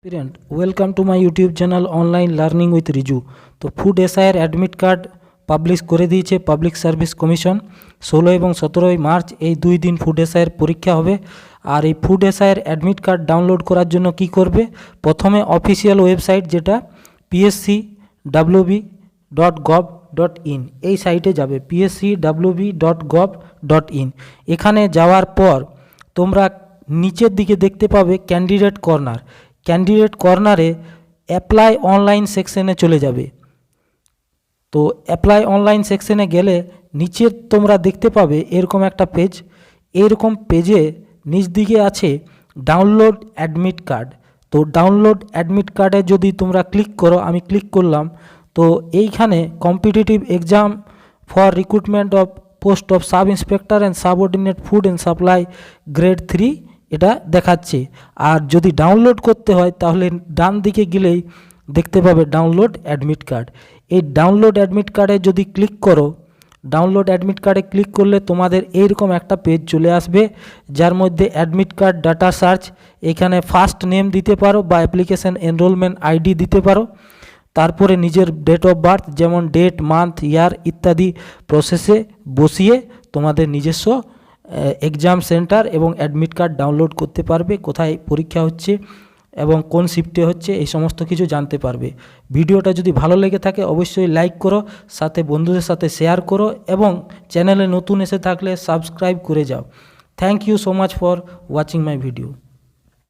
Parent, welcome to my YouTube channel Online Learning with Riju। তো food এসআইয়ের admit card publish করে দিয়েছে public service commission. 16 এবং 17 March এই 2 দিন ফুড এসআইয়ের পরীক্ষা হবে। আর এই ফুড এসআইয়ের অ্যাডমিট কার্ড ডাউনলোড করার জন্য কি করবে, প্রথমে অফিসিয়াল ওয়েবসাইট যেটা pscwb.gov.in এই সাইটে যাবে, pscwb.gov.in। এখানে যাওয়ার পর তোমরা নিচের দিকে দেখতে পাবে ক্যান্ডিডেট কর্নার। ক্যান্ডিডেট কর্নারে অ্যাপ্লাই অনলাইন সেকশনে চলে যাবে। তো অ্যাপ্লাই অনলাইন সেকশনে গেলে নিচে তোমরা দেখতে পাবে এরকম একটা পেজ। এরকম পেজে নিচ দিকে আছে ডাউনলোড অ্যাডমিট কার্ড। তো ডাউনলোড অ্যাডমিট কার্ডে যদি তোমরা ক্লিক করো, আমি ক্লিক করলাম, তো এইখানে competitive exam for recruitment of post of sub inspector and subordinate food and supply grade 3 এটা দেখাচ্ছে। আর যদি ডাউনলোড করতে হয় তাহলে ডান দিকে গেলেই দেখতে পাবে ডাউনলোড অ্যাডমিট কার্ড। এই ডাউনলোড অ্যাডমিট কার্ডে যদি ক্লিক করো, ডাউনলোড অ্যাডমিট কার্ডে ক্লিক করলে তোমাদের এইরকম একটা পেজ চলে আসবে, যার মধ্যে অ্যাডমিট কার্ড ডাটা সার্চ, এখানে ফার্স্ট নেম দিতে পারো বা অ্যাপ্লিকেশন এনরোলমেন্ট আইডি দিতে পারো। তারপরে নিজের ডেট অফ বার্থ যেমন ডেট, মান্থ, ইয়ার ইত্যাদি প্রসেসে বসিয়ে তোমাদের নিজস্ব এক্সাম সেন্টার এবং অ্যাডমিট কার্ড ডাউনলোড করতে পারবে, কোথায় পরীক্ষা হচ্ছে এবং কোন শিফটে হচ্ছে এই সমস্ত কিছু জানতে পারবে। ভিডিওটা যদি ভালো লেগে থাকে অবশ্যই লাইক করো, সাথে বন্ধুদের সাথে শেয়ার করো এবং চ্যানেলে নতুন এসে থাকলে সাবস্ক্রাইব করে যাও। Thank you so much for watching my video.